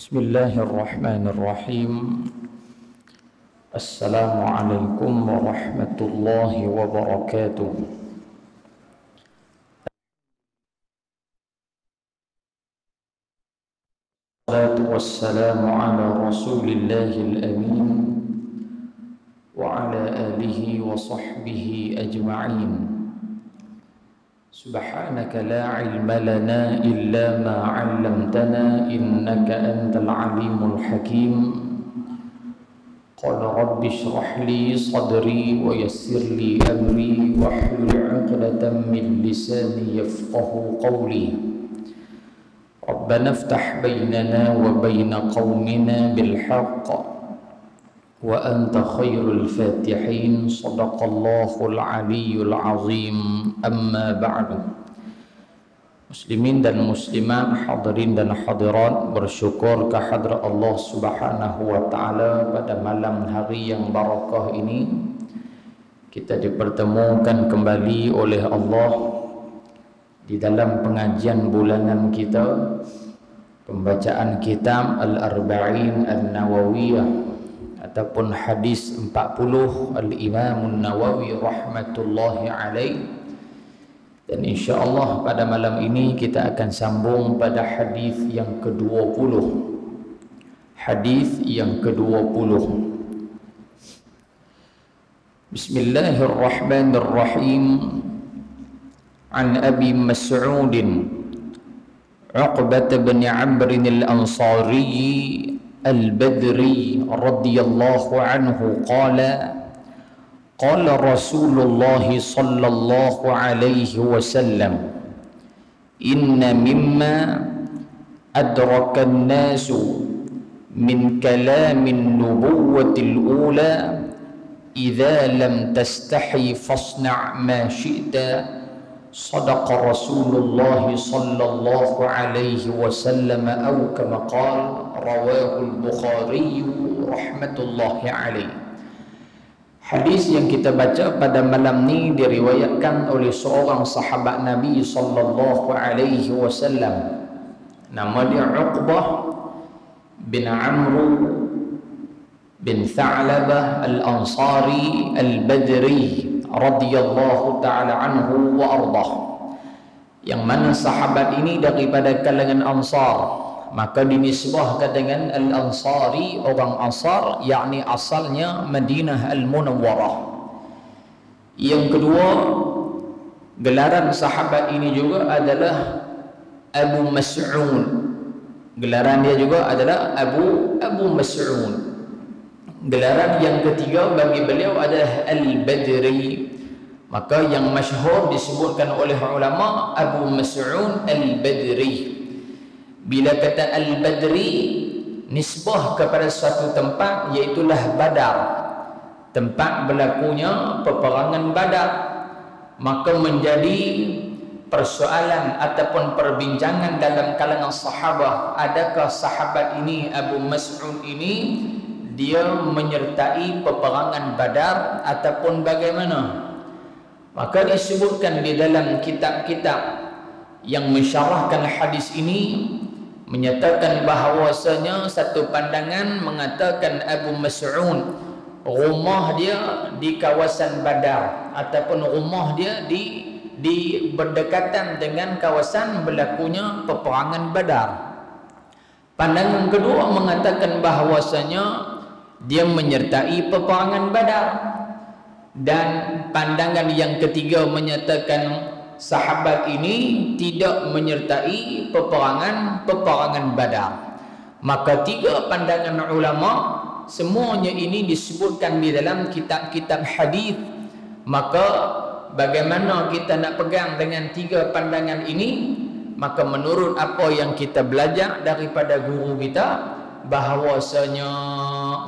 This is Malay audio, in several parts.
Bismillahirrahmanirrahim. Assalamualaikum warahmatullahi wabarakatuh. Wassalatu wassalamu ala rasulillahil amin wa ala alihi wa sahbihi ajma'in. Subhanaka la ilma lana illa ma 'allamtana innaka antal alimul hakim. Qala rabbi shrah li sadri wa yassir li amri wahlul 'uqdatam min lisani yafqahu qawli. Rabbana iftah bainana wa baina qaumina bil haqq wa anta khairul fatihin. Sadaqallahul aliyyul azim. Amma ba'du. Muslimin dan muslimat, hadirin dan hadirat, bersyukur kehadrat Allah Subhanahu wa taala pada malam hari yang barakah ini kita dipertemukan kembali oleh Allah di dalam pengajian bulanan kita, pembacaan kitab Al-Arba'in An-Nawawiyah ataupun hadis 40 Al-Imam An-Nawawi rahmatullahi alaih. Dan insya-Allah pada malam ini kita akan sambung pada hadis yang ke-20. Hadis yang ke-20. Bismillahirrahmanirrahim. An Abi Mas'ud Uqbah bin Amr al-Ansari al-Badri radhiyallahu anhu qala qala Rasulullah sallallahu alaihi wasallam inna mimma adraka an-nasu min kalamin nubuwwatil ula idza lam tastahi fasna' ma syi'ta. Sadaqa Rasulullah sallallahu alaihi wasallam atau kama qala. Rawahul Bukhari rahmatullahi alaih. Hadis yang kita baca pada malam ni diriwayatkan oleh seorang sahabat Nabi sallallahu alaihi wasallam. Nama dia Uqbah bin Amr bin Tha'labah al-Ansari al-Badri radhiyallahu ta'ala anhu wa ardah. Yang mana sahabat ini daripada kalangan Ansar, maka dinisbahkan dengan Al-Ansari, orang Ansar, yakni asalnya Madinah Al-Munawwarah. Yang kedua, gelaran sahabat ini juga adalah Abu Mas'ud. Gelaran dia juga adalah Abu Mas'ud. Gelaran yang ketiga bagi beliau adalah Al-Badri. Maka yang masyhur disebutkan oleh ulama Abu Mas'ud Al-Badri. Bila kata Al-Badri nisbah kepada suatu tempat, iaitulah Badar, tempat berlakunya peperangan Badar, maka menjadi persoalan ataupun perbincangan dalam kalangan sahabat, adakah sahabat ini Abu Mas'ud ini dia menyertai peperangan Badar ataupun bagaimana? Maka disebutkan di dalam kitab-kitab yang mensyarahkan hadis ini, menyatakan bahawasanya satu pandangan mengatakan Abu Mas'ud rumah dia di kawasan Badar ataupun rumah dia di berdekatan dengan kawasan berlakunya peperangan Badar. Pandangan kedua mengatakan bahawasanya dia menyertai peperangan Badar. Dan pandangan yang ketiga menyatakan sahabat ini tidak menyertai peperangan Badar. Maka tiga pandangan ulama, semuanya ini disebutkan di dalam kitab-kitab hadis. Maka bagaimana kita nak pegang dengan tiga pandangan ini? Maka menurut apa yang kita belajar daripada guru kita, bahawasanya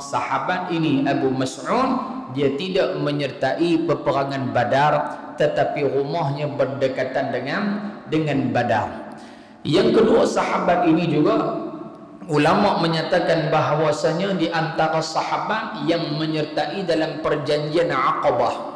sahabat ini Abu Mas'ud dia tidak menyertai peperangan Badar, tetapi rumahnya berdekatan dengan Badar. Yang kedua, sahabat ini juga ulama menyatakan bahawasanya di antara sahabat yang menyertai dalam perjanjian Aqabah.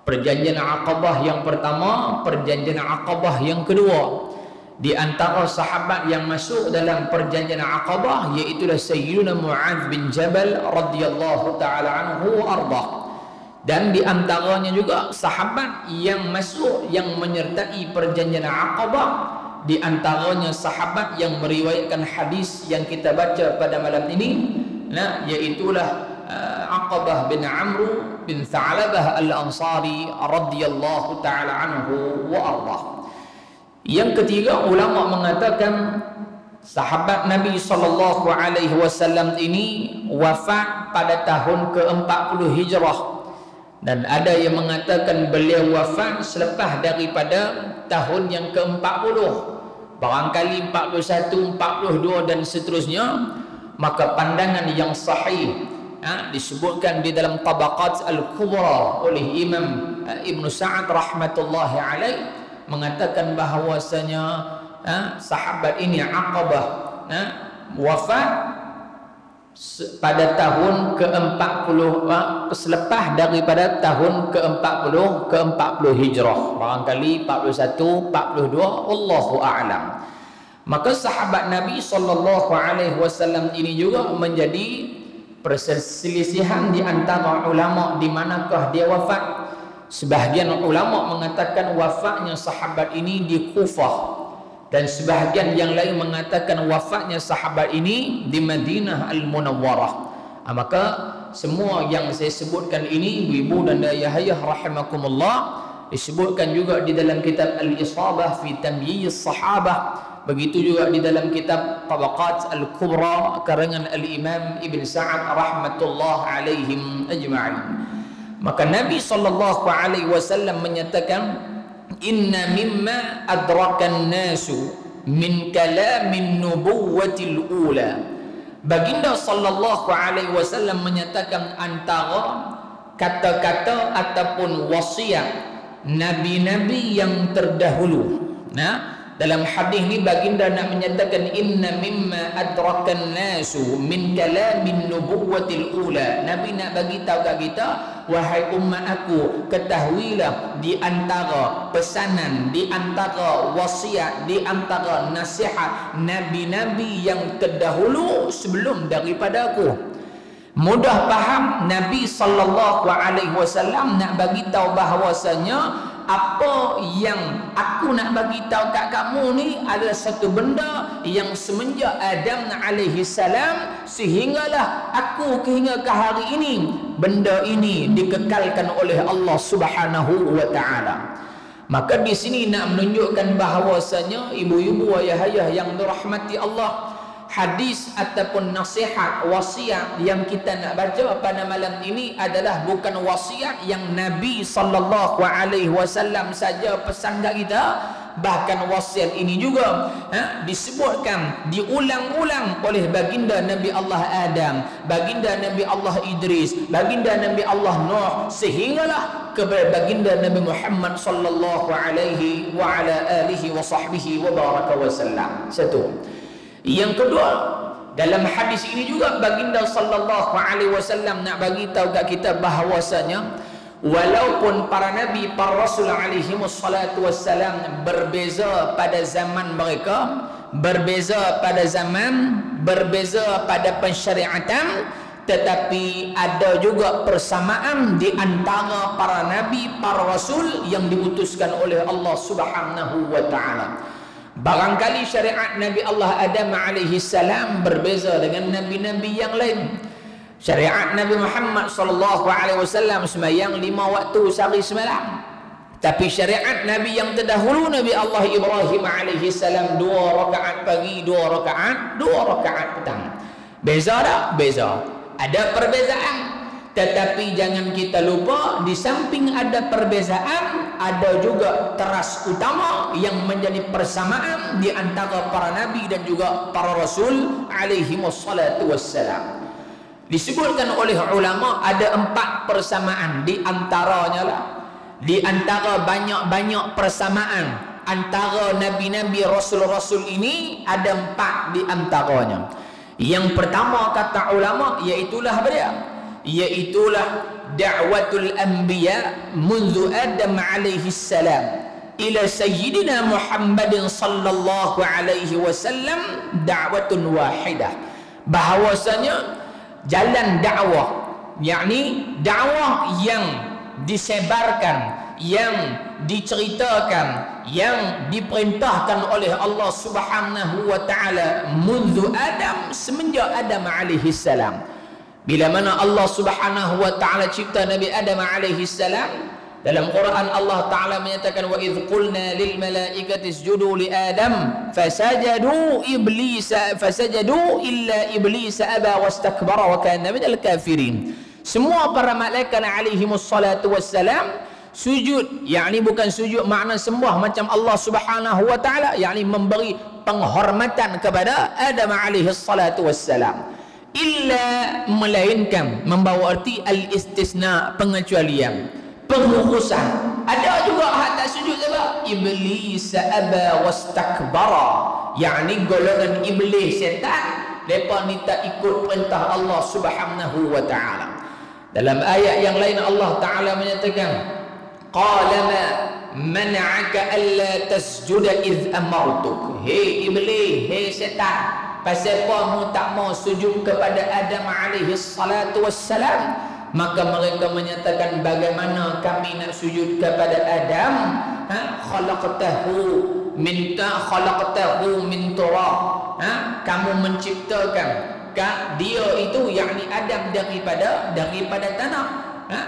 Perjanjian Aqabah yang pertama, perjanjian Aqabah yang kedua. Di antara sahabat yang masuk dalam perjanjian Aqabah iaitulah Sayyidina Mu'adz bin Jabal radhiyallahu taala anhu wa ardah. Dan di antaranya juga sahabat yang masuk yang menyertai perjanjian Aqabah, di antaranya sahabat yang meriwayatkan hadis yang kita baca pada malam ini, nah, iaitulah Aqabah bin Amr bin Tha'labah al-Ansari radhiyallahu taala anhu wa ardah. Yang ketiga, ulama mengatakan sahabat Nabi SAW ini wafat pada tahun ke-40 Hijrah, dan ada yang mengatakan beliau wafat selepas daripada tahun yang ke-40, barangkali 41, 42 dan seterusnya. Maka pandangan yang sahih disebutkan di dalam Tabaqat Al-Kubra oleh Imam Ibn Sa'ad rahmatullahi alaih, mengatakan bahawasanya sahabat ini Aqabah wafat pada tahun ke-40, selepas daripada tahun ke-40 Hijrah, barangkali 41, 42, wallahu a'lam. Maka sahabat Nabi SAW ini juga menjadi perselisihan di antara ulama di manakah dia wafat. Sebahagian ulama mengatakan wafatnya sahabat ini di Kufah, dan sebahagian yang lain mengatakan wafatnya sahabat ini di Madinah Al-Munawwarah. Maka semua yang saya sebutkan ini, ibu dan ayah rahimakumullah, disebutkan juga di dalam kitab Al-Isabah fi Tamyiz Sahabah, begitu juga di dalam kitab Tabaqat Al-Kubra karangan Al-Imam Ibn Sa'ad rahmatullah alaihim ajma'in. Maka Nabi SAW menyatakan, inna mimma adrakan nasu min kalamin nubuwatil ula. Baginda SAW menyatakan antara kata-kata ataupun wasiat nabi-nabi yang terdahulu. Dalam hadis ni baginda nak menyatakan inna mimma adrakan nasu min kalamin nubuwatil ula. Nabi nak bagi tahu kat kita, wahai umat aku, ketahuilah di antara pesanan, di antara wasiat, di antara nasihat nabi-nabi yang terdahulu sebelum daripada aku. Mudah faham, Nabi SAW nak bagi tahu bahawasanya apa yang aku nak bagi tahu kat kamu ni adalah satu benda yang semenjak Adam alaihi salam sehinggalah aku hingga ke hari ini, benda ini dikekalkan oleh Allah Subhanahu wa taala. Maka di sini nak menunjukkan bahawasanya ibu-ibu, ayah-ayah yang dirahmati Allah, hadis ataupun nasihat, wasiat yang kita nak baca pada malam ini adalah bukan wasiat yang Nabi SAW saja pesan kat kita. Bahkan wasiat ini juga disebutkan, diulang-ulang oleh baginda Nabi Allah Adam, baginda Nabi Allah Idris, baginda Nabi Allah Nuh, sehinggalah kepada baginda Nabi Muhammad sallallahu alaihi wa ala alihi wa sahbihi wa baraka wasallam. Satu. Yang kedua, dalam hadis ini juga baginda sallallahu alaihi wasallam nak bagi tahu kat kita bahawasanya walaupun para nabi, para rasul alaihi wassalatu wassalam berbeza pada zaman mereka, berbeza pada zaman, berbeza pada pensyariatan, tetapi ada juga persamaan di antara para nabi, para rasul yang diutuskan oleh Allah Subhanahu wa taala. Barangkali syariat Nabi Allah Adam alaihi salam berbeza dengan nabi-nabi yang lain. Syariat Nabi Muhammad sallallahu alaihi wasallam sembahyang 5 waktu sehari semalam. Tapi syariat Nabi yang terdahulu, Nabi Allah Ibrahim alaihi salam 2 rakaat pagi, 2 rakaat petang. Beza tak? Beza. Ada perbezaan. Tetapi jangan kita lupa, di samping ada perbezaan, ada juga teras utama yang menjadi persamaan di antara para nabi dan juga para rasul alaihi wassalatu wassalam. Disebutkan oleh ulama ada 4 persamaan di antaranya lah. Di antara banyak-banyak persamaan antara nabi-nabi, rasul-rasul ini ada 4 di antaranya. Yang pertama kata ulama iaitulah apa dia? Iaitulah da'watul anbiya mundu Adam alaihi salam. ila sayyidina Muhammadin sallallahu alaihi wasallam da'watun wahidah. Bahawasanya jalan dakwah, yakni dakwah yang disebarkan, yang diceritakan, yang diperintahkan oleh Allah Subhanahu wa taala mundu Adam, semenjak Adam alaihi salam. Bila mana Allah Subhanahu wa taala cipta Nabi Adam alaihi salam, dalam Quran Allah taala menyatakan wa idz qulna lil malaikati isjudu li Adam fasajadu illa iblis aba wastakbara wa kana minal kafirin. Semua para malaikat alaihimus salatu wassalam sujud, yakni bukan sujud makna sembah macam Allah Subhanahu wa taala, yakni memberi penghormatan kepada Adam alaihi salatu wassalam. Illa, melainkan, membawa arti al-istisna, pengecualian, pengkhususan. Ada juga hak tak sujud sebab iblis aba wastakbara, yakni golongan iblis, setan, depa ni tak ikut perintah Allah Subhanahu wa taala. Dalam ayat yang lain Allah taala menyatakan qala ma man'aka alla tasjuda idh amartuk. Hei iblis, hei setan, pasal apa mu tak mau sujud kepada Adam alaihi salatu wassalam? Maka mereka menyatakan, bagaimana kami nak sujud kepada Adam? Khalaqtahu min turab. Kamu menciptakan dia itu, yakni Adam, daripada tanah.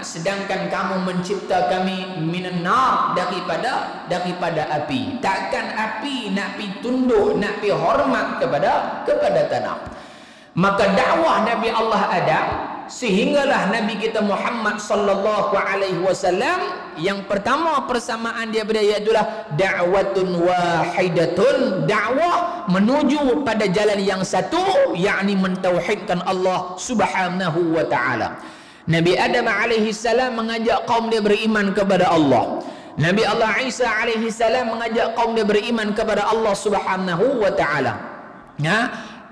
Sedangkan kamu mencipta kami minan nar, daripada api. Takkan api nak pi tunduk, nak pi hormat kepada tanah. Maka dakwah Nabi Allah Adam sehinggalah Nabi kita Muhammad sallallahu alaihi wasallam, yang pertama persamaan dia pada iaitulah da'watun wahidatun, dakwah menuju pada jalan yang satu, yakni mentauhidkan Allah Subhanahu wa taala. Nabi Adam alaihi salam mengajak kaum dia beriman kepada Allah. Nabi Allah Isa alaihi salam mengajak kaum dia beriman kepada Allah Subhanahu wa taala.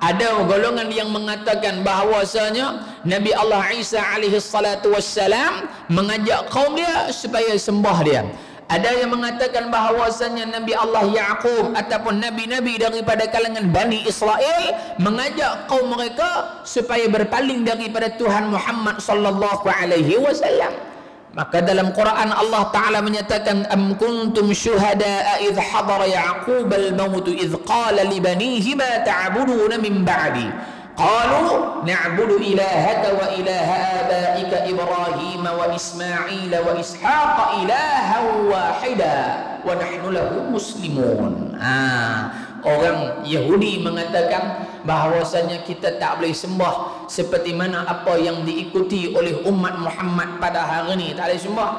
Ada golongan yang mengatakan bahawasanya Nabi Allah Isa alaihi salatu wassalam mengajak kaum dia supaya sembah dia. Ada yang mengatakan bahawasanya Nabi Allah Yaqub ataupun nabi-nabi daripada kalangan Bani Israel mengajak kaum mereka supaya berpaling daripada Tuhan Muhammad sallallahu alaihi wasallam. Maka dalam Quran Allah Ta'ala menyatakan, am kuntum syuhada'a idh hadara Ya'qub al-maut idh qala li banihi ma ta'buduna min ba'di qalu na'budu ilahaka wa ilaha abaika Ibrahim wa Ismail wa Ishaq ilahan wahida wa nahnu lahu muslimun. Orang Yahudi mengatakan bahawasanya kita tak boleh sembah seperti mana apa yang diikuti oleh umat Muhammad pada hari ini, tak boleh sembah.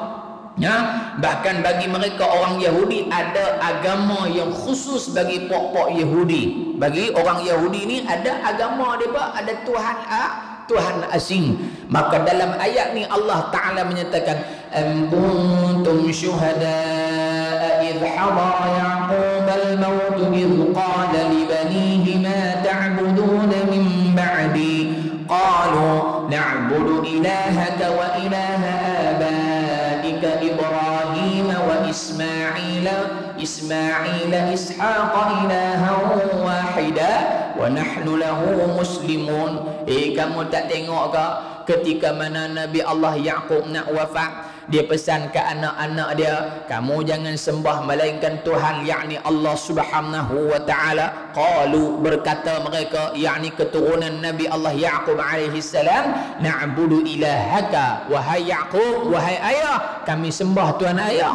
Bahkan bagi mereka orang Yahudi ada agama yang khusus bagi pokok Yahudi. Bagi orang Yahudi ni ada agama mereka, ada Tuhan asing. Maka dalam ayat ni Allah Ta'ala menyatakan, am kuntum syuhada'a idh hadara Ya'qub al-maut idh qala li banihi ma ta'buduna min ba'di qalu na'budu ilahaka wa ilaha abaika Ibrahim wa Ismail Ishaq ilahan wahida wa nahnu lahu muslimun. Kamu tak tengok ke ketika mana Nabi Allah Yaqub nak wafat, dia pesan ke anak-anak dia, kamu jangan sembah melainkan Tuhan, yakni Allah Subhanahu wa taala. Qalu, berkata mereka, yakni keturunan Nabi Allah Yaqub alaihi salam, na'budu ilahaka, wahai Yaqub, wahai ayah, kami sembah Tuhan ayah.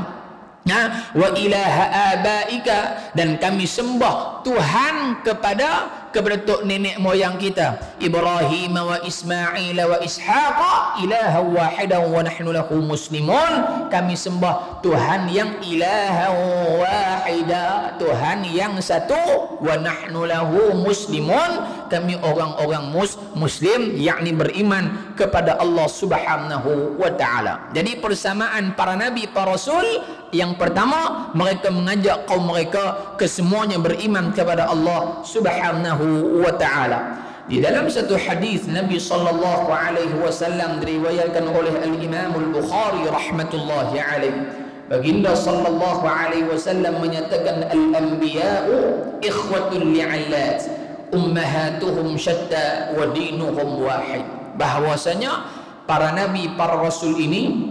Wa ilaha abaika, dan kami sembah Tuhan kepada tok nenek moyang kita Ibrahim wa Ismail wa Ishaq ilaha wahidan wa nahnu lahu muslimun. Kami sembah Tuhan yang ilaha wahida, Tuhan yang satu, wa nahnu lahu muslimun, kami orang-orang muslim, yakni beriman kepada Allah Subhanahu wa taala. Jadi persamaan para nabi, para rasul, yang pertama mereka mengajak kaum mereka kesemuanya beriman kepada Allah Subhanahu wa taala. Di dalam satu hadis Nabi sallallahu alaihi wasallam diriwayatkan oleh Al-Imam Al-Bukhari rahmatullahi alaihi, Baginda sallallahu alaihi wasallam menyatakan al-anbiya'u ikhwatul li'allat ummahatuhum syatta wa dinuhum wahid. Bahwasanya para nabi, para rasul ini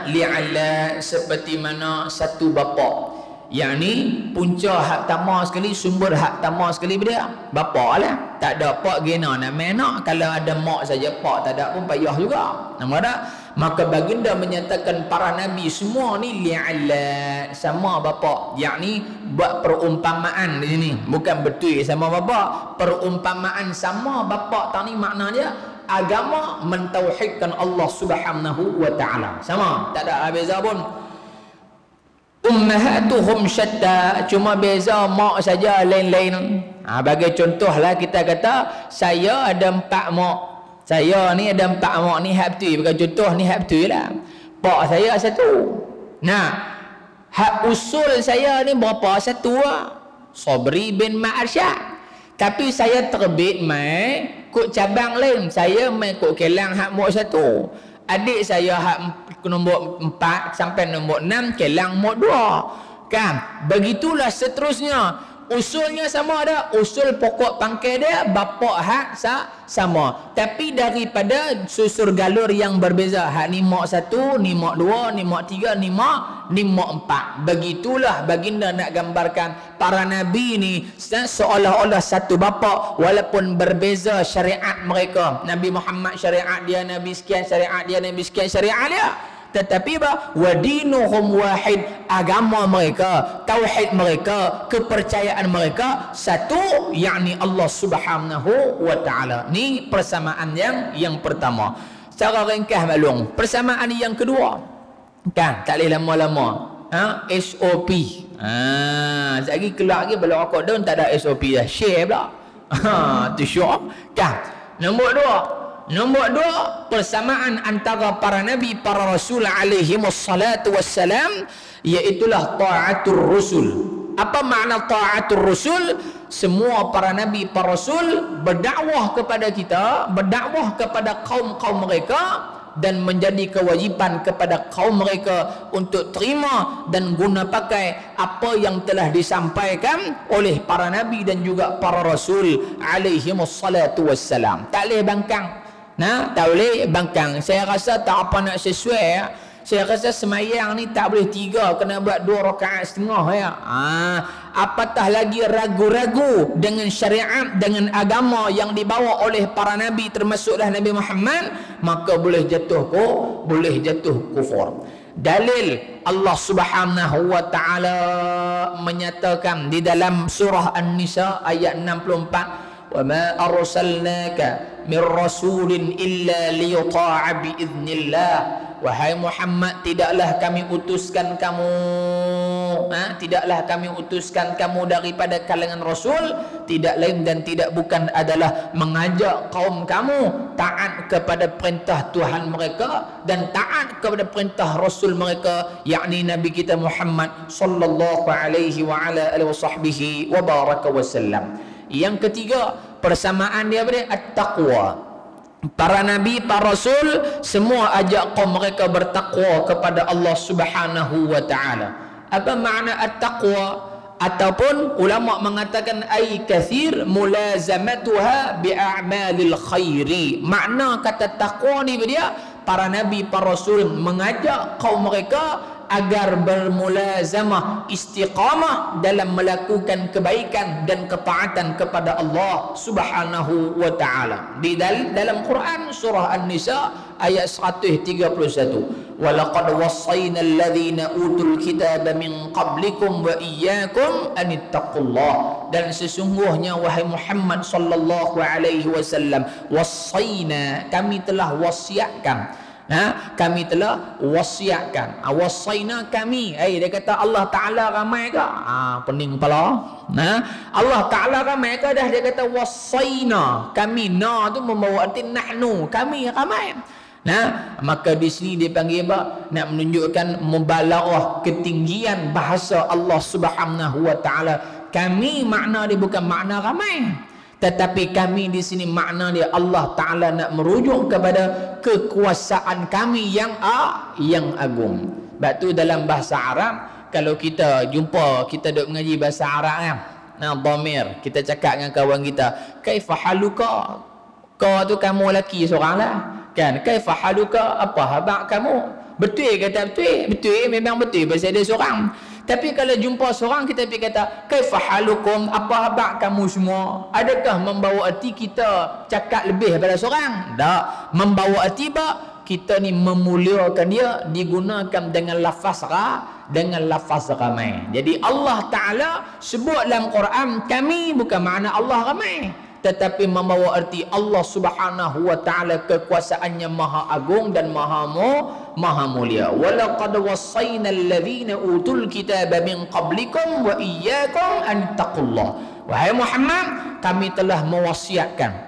li'allat seperti mana satu bapa. Yakni punca hak tama sekali, sumber hak tama sekali dia bapa lah. Tak ada pak gena nak menak. Kalau ada mak saja, pak tak ada pun payah juga. Nampak tak? Maka baginda menyatakan para nabi semua ni li'allat, sama bapa. Yakni buat perumpamaan di sini, bukan betul sama bapa. Perumpamaan sama bapa tadi makna dia agama mentauhidkan Allah Subhanahu wa taala. Sama, tak ada beza pun. Ummahatuhum syatta, cuma beza mak saja lain-lain. Bagi contohlah kita kata saya ada 4 mak. Saya ni ada 4 mak ni hak betul. Bagi contoh ni hak betul lah. Pak saya satu. Nah, hak usul saya ni berapa? Satu lah. Sabri bin Ma'arsyad. Tapi saya terbit mai kok cabang lain. Saya mai kok kelang hak mak satu. Adik saya hak nombor 4 sampai nombor 6 kelang nombor 2. Kan? Begitulah seterusnya. Usulnya sama ada, usul pokok pangkal dia bapa hak sama. Tapi daripada susur galur yang berbeza. Hak ni mak 1, ni mak 2, ni mak 3, ni mak 4. Begitulah baginda nak gambarkan para nabi ni seolah-olah satu bapa walaupun berbeza syariat mereka. Nabi Muhammad syariat dia, Nabi sekian syariat dia, Nabi sekian syariat dia. Tetapi wadinuhum wahid, agama mereka, tauhid mereka, kepercayaan mereka satu, yakni Allah Subhanahu wa taala. Ni persamaan yang pertama. Secara ringkas maklum. Persamaan yang kedua. Kan, tak boleh lama-lama. SOP. Lagi keluar lagi bala rokok daun tak ada SOP dah. Share pula. Tu syok. Kan. Nombor 2, persamaan antara para nabi, para rasul alaihi wassalatu wassalam, iaitulah ta'atur rusul. Apa makna ta'atur rusul? Semua para nabi, para rasul berdakwah kepada kita, berdakwah kepada kaum-kaum mereka, dan menjadi kewajipan kepada kaum mereka untuk terima dan guna pakai apa yang telah disampaikan oleh para nabi dan juga para rasul alaihi wassalatu wassalam. Tak boleh bangkang. Tak boleh bangkang. Saya rasa tak apa nak sesuai. Saya rasa semayang ni tak boleh 3, kena buat 2 rakaat setengah ya. Apatah lagi ragu-ragu dengan syariat, dengan agama yang dibawa oleh para nabi termasuklah Nabi Muhammad, maka boleh jatuh kufur. Dalil Allah Subhanahu wa taala menyatakan di dalam surah An-Nisa ayat 64, وَمَا أَرْسَلْنَاكَ مِنْ رَسُولٍ إِلَّا لِيُطَاعَ بِإِذْنِ اللَّهِ. Wahai Muhammad, tidaklah kami utuskan kamu daripada kalangan rasul, tidak lain dan tidak bukan adalah mengajak kaum kamu taat kepada perintah Tuhan mereka dan taat kepada perintah rasul mereka, yakni Nabi kita Muhammad sallallahu alaihi wa ala alihi wasahbihi wa baraka wasallam. Yang ketiga, persamaan dia pada at-taqwa. Para nabi, para rasul semua ajak kaum mereka bertakwa kepada Allah Subhanahu wa taala. Apa makna at-taqwa? Ataupun ulama mengatakan ay kathir mulazamatuha bi'a'malil khairi. Makna kata taqwa ni dia, para nabi, para rasul mengajak kaum mereka agar bermulazamah, istiqamah dalam melakukan kebaikan dan ketaatan kepada Allah Subhanahu wa taala. Di dalam Quran surah An-Nisa ayat 131, walaqad wassayna alladhina utul kitaba min qablikum wa iyyakum an ittaqullah. Dan sesungguhnya wahai Muhammad sallallahu alaihi wasallam, wassayna, kami telah wasiatkan. Kami telah wasiatkan. Wasaina kami. Dia kata Allah Ta'ala ramai ke? Pening kepala. Allah Ta'ala ramai ke? Dah dia kata wasaina kami. Na tu membawa arti nahnu, kami ramai. Maka di sini dia panggil apa? Nak menunjukkan mubalaghah, ketinggian bahasa Allah Subhanahu wa taala. Kami makna dia bukan makna ramai. Tetapi kami di sini makna dia Allah Ta'ala nak merujuk kepada kekuasaan kami yang agung. Sebab tu dalam bahasa Arab, kalau kita jumpa, kita duk mengaji bahasa Arab kan, nah, dhamir, kita cakap dengan kawan kita, kaifa haluka, kau tu kamu lelaki seorang lah kan, kaifa haluka, apa khabar kamu, betul kata betul, betul memang betul pasal dia seorang. Tapi kalau jumpa seorang, kita pergi kata kaifa halukum, apa khabar kamu semua. Adakah membawa erti kita cakap lebih daripada seorang? Tak. Membawa erti apa? Kita ni memuliakan dia, digunakan dengan lafaz dengan lafaz ramai. Jadi Allah Ta'ala sebut dalam Quran, kami bukan makna Allah ramai, tetapi membawa erti Allah Subhanahu wa Ta'ala kekuasaannya maha agung dan maha mulia. Walaqad wassayna alladhina utul kitaba min qablikum wa iyyakum an taqullah. Wahai Muhammad, kami telah mewasiatkan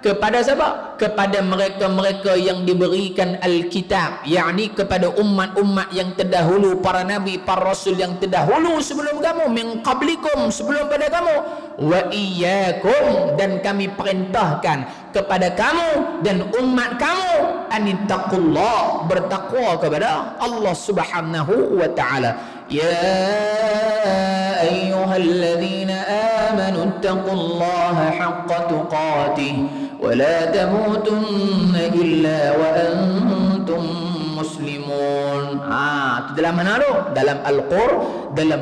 kepada siapa? Kepada mereka-mereka yang diberikan Alkitab, yakni kepada umat-umat yang terdahulu, para nabi, para rasul yang terdahulu sebelum kamu, min qablikum, sebelum pada kamu, wa iyyakum, dan kami perintahkan kepada kamu dan umat kamu, anittaqullah, bertakwa kepada Allah Subhanahu wa Ta'ala. يا أيها الذين آمنوا اتقوا الله حق تقاته ولا تموتن إلا وأنتم مسلمون. Itu dalam mana tu? Dalam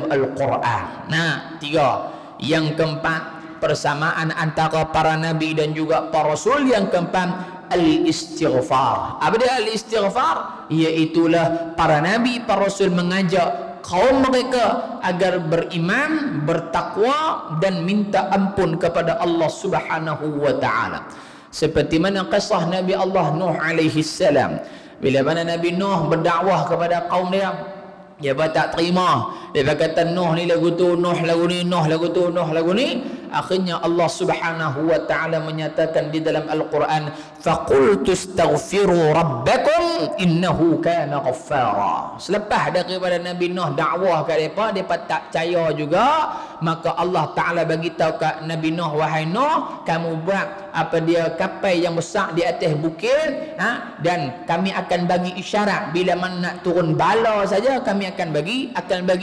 Al-Quran. Nah, tiga. Yang keempat, persamaan antara para nabi dan juga para rasul. Yang keempat, al-istighfar. Apa dia al-istighfar? Iaitulah para nabi, para rasul mengajak kaum mereka agar beriman, bertakwa dan minta ampun kepada Allah Subhanahu wa Ta'ala. Seperti mana kisah Nabi Allah Nuh alaihi salam. Bila mana Nabi Nuh berdakwah kepada kaum dia tak terima. Dia kata Nuh ni lagu tu, Nuh lagu ni, Nuh lagu tu, Nuh lagu ni. Akhirnya Allah Subhanahu wa Ta'ala menyatakan di dalam Al-Quran, faqultu astaghfiru rabbakum innahu kana ghaffara. Selepas daripada Nabi Nuh dakwah kat depa tak percaya juga, maka Allah Ta'ala bagi tahu kat Nabi Nuh, wahai Nuh, kamu buat apa dia kapal yang besar di atas bukit, dan kami akan bagi isyarat bila mana nak turun bala saja, kami akan bagi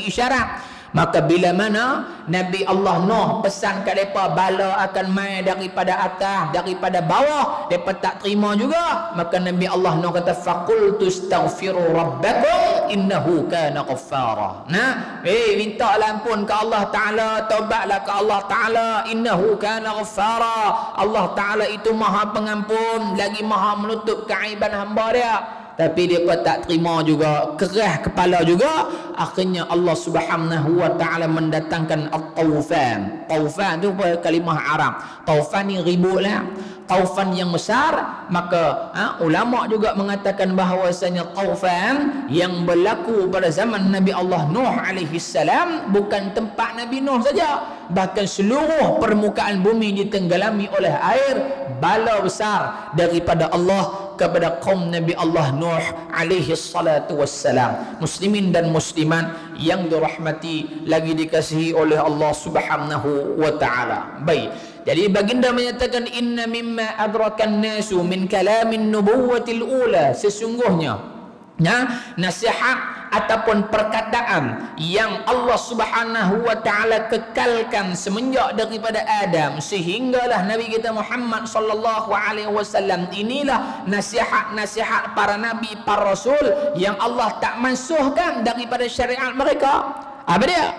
isyarat. Maka bila mana Nabi Allah Nuh pesan kat mereka bala akan mai daripada atas, daripada bawah, mereka tak terima juga. Maka Nabi Allah Nuh kata faqultu astaghfiru rabbakum innahu kana ghaffara. Minta ampun ke Allah Ta'ala, taubatlah ke Allah Ta'ala, innahu kana ghaffara. Allah Ta'ala itu maha pengampun, lagi maha menutup keaiban hamba dia. Tapi dia pun tak terima juga, keras kepala juga. Akhirnya Allah Subhanahu wa Ta'ala mendatangkan at-taufan. Taufan tu kalimah Arab. Taufan ni ribut lah, taufan yang besar. Maka ulama juga mengatakan bahawasanya taufan yang berlaku pada zaman Nabi Allah Nuh alaihi salam bukan tempat Nabi Nuh saja, bahkan seluruh permukaan bumi ditenggelami oleh air bala besar daripada Allah kepada kaum Nabi Allah Nuh alaihi salatu wassalam. Muslimin dan muslimat yang dirahmati lagi dikasihi oleh Allah Subhanahu wa Ta'ala. Baik, jadi baginda menyatakan inna mimma adrakan nasu min kalamin nubuwatil ula, sesungguhnya nasihat ataupun perkataan yang Allah Subhanahu wa Ta'ala kekalkan semenjak daripada Adam sehinggalah Nabi kita Muhammad sallallahu alaihi wasallam. Inilah nasihat-nasihat para nabi, para rasul yang Allah tak mansuhkan daripada syariat mereka. Apa dia?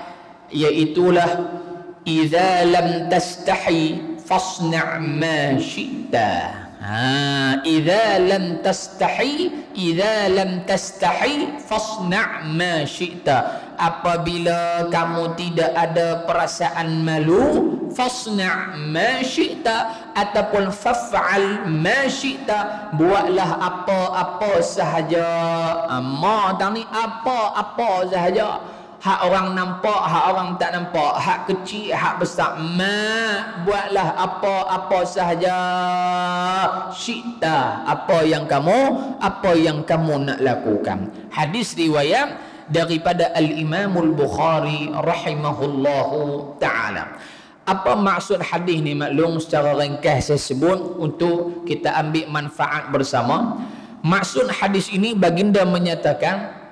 Iaitulah idza lam tastahi fasna' ma syi'ta. Idza lam tastahi fasna' ma syi'ta. Apabila kamu tidak ada perasaan malu, fasna' ma syi'ta, ataupun faf'al ma syi'ta, buatlah apa-apa sahaja. Ni apa-apa sahaja. Hak orang nampak, hak orang tak nampak, hak kecil, hak besar, buatlah apa-apa sahaja syi'ta, apa yang kamu nak lakukan. Hadis riwayat daripada Al-Imamul Bukhari rahimahullahu ta'ala. Apa maksud hadis ni maklum secara ringkas saya sebut untuk kita ambil manfaat bersama. Maksud hadis ini baginda menyatakan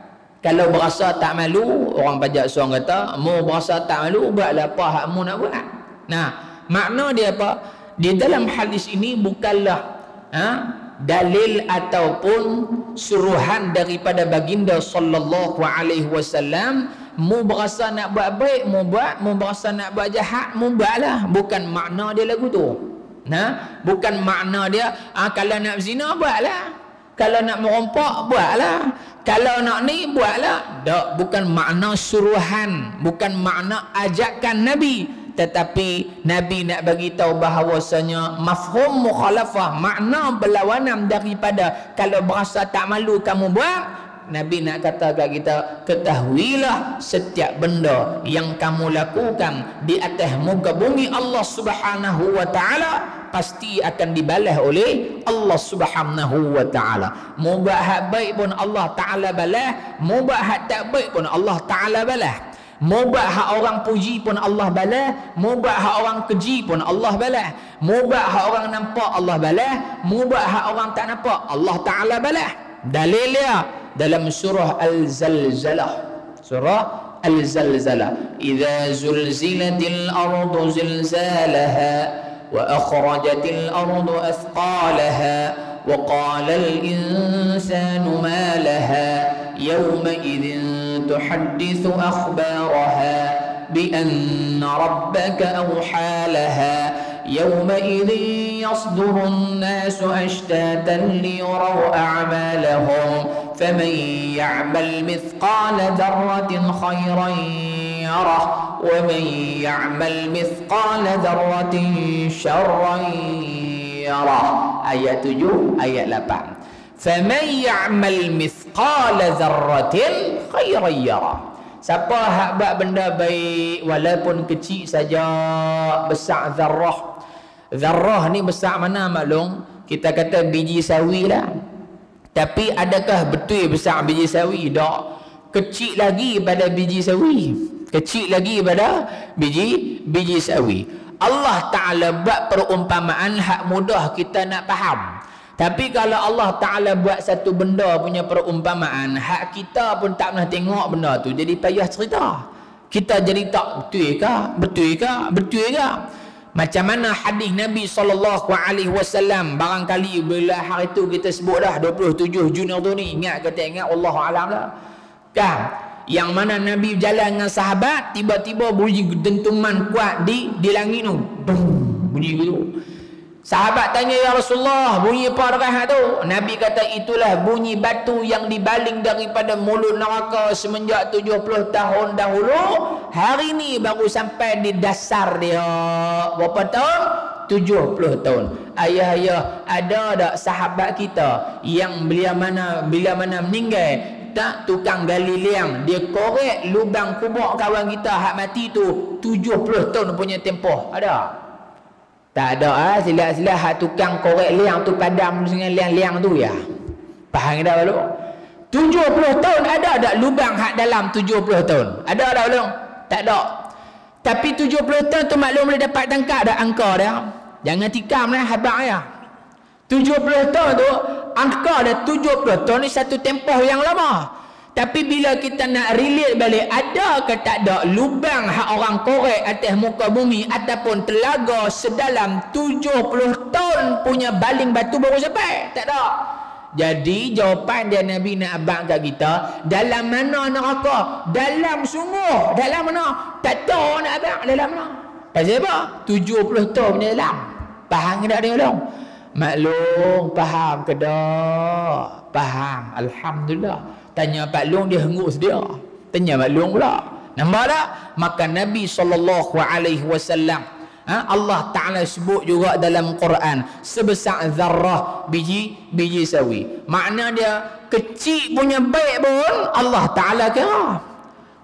Kalau berasa tak malu, orang pajak suang kata, mu berasa tak malu, buatlah apa hak mu nak buat. Nah, makna dia apa? Di dalam hadis ini bukanlah dalil ataupun suruhan daripada baginda sallallahu alaihi wasallam, mu berasa nak buat baik, mu buat, mu berasa nak buat jahat, mu buatlah. Bukan makna dia lagu tu. Nah, bukan makna dia kalau nak zina buatlah. Kalau nak merompak buatlah. Kalau nak ni buatlah. Tak, bukan makna suruhan, bukan makna ajakan Nabi, tetapi Nabi nak bagi tahu bahawasanya mafhum mukhalafah, makna berlawanan daripada kalau berasa tak malu kamu buat. Nabi nak kata kat kita, ketahuilah setiap benda yang kamu lakukan di atas muka bumi Allah Subhanahu wa taala pasti akan dibalas oleh Allah Subhanahu wa taala. Mu buat hak baik pun Allah taala balas, mu buat hak tak baik pun Allah taala balas. Mu buat hak orang puji pun Allah balas, mu buat hak orang keji pun Allah balas. Mu buat hak orang nampak Allah balas, mu buat hak orang tak nampak Allah taala balas. Dalil dia dalam surah Al-Zalzalah. Surah Al-Zalzalah. Idza zulzilatil ardu zilzalaha wa akhrajatil ardu athqalaha wa qala al-insanu ma laha yawma idzin tuhaddithu akhbaraha bi anna rabbaka awha laha يومئذ يصدر الناس أشتاتا ليروا أعمالهم فمن يعمل مثقال ذرة خيرا يره ومن يعمل مثقال ذرة شرا يره. Ayat 7, ayat 8. فمن يعمل مثقال ذرة خيرا يره. Siapa hak buat benda baik walaupun kecil saja, besar zarrah. Zarrah ni besar mana maklum? Kita kata biji sawi lah. Tapi adakah betul besar biji sawi? Tak. Kecil lagi pada biji sawi. Kecil lagi pada biji sawi. Allah Ta'ala buat perumpamaan hak mudah kita nak faham. Tapi kalau Allah Ta'ala buat satu benda punya perumpamaan, hak kita pun tak pernah tengok benda tu, jadi payah cerita. Kita jadi tak betul ke? Betul ke? Betul ke? Macam mana hadis Nabi SAW, barangkali bila hari tu kita sebut dah 27 Jun tu ni, ingat ke tak ingat, Allah Alam lah kan? Yang mana Nabi berjalan dengan sahabat, tiba-tiba bunyi dentuman kuat di langit tu, bunyi gitu. Sahabat tanya, ya Rasulullah, bunyi apa dekat tu? Nabi kata, itulah bunyi batu yang dibaling daripada mulut neraka semenjak 70 tahun dahulu. Hari ni baru sampai di dasar dia. Berapa tahun? 70 tahun. Ayah-ayah, ada tak sahabat kita yang bila mana meninggal, tak tukang gali liang, dia korek lubang kubur kawan kita hak mati tu 70 tahun punya tempoh? Ada? Tak ada. Sila-sila hak tukang korek liang tu padam dengan liang-liang tu ya. Faham tak belum? 70 tahun ada tak lubang hak dalam 70 tahun? Ada tak belum? Tak ada. Tapi 70 tahun tu maklum boleh dapat tangkap dah angka dia. Jangan tikam lah habaq ya. 70 tahun tu angka dah 70 tahun ni satu tempoh yang lama. Tapi bila kita nak relate balik, ada ke tak ada lubang hak orang korek atas muka bumi ataupun telaga sedalam 70 tahun punya baling batu baru sampai? Tak ada. Jadi jawapan dia Nabi nak abang kat kita, dalam mana neraka? Dalam sungguh. Dalam mana? Tak tahu nak abang dalam mana. Pasal apa? 70 tahun punya dalam. Faham ke tak dia belum? Maklum, faham ke tak? Faham. Alhamdulillah. Tanya Pak Long, dia henguk sedia. Tanya Pak Long pula. Nampak tak? Maka Nabi SAW, Allah Ta'ala sebut juga dalam Quran, sebesar zarrah, biji sawi. Makna dia kecil punya baik pun Allah Ta'ala kira.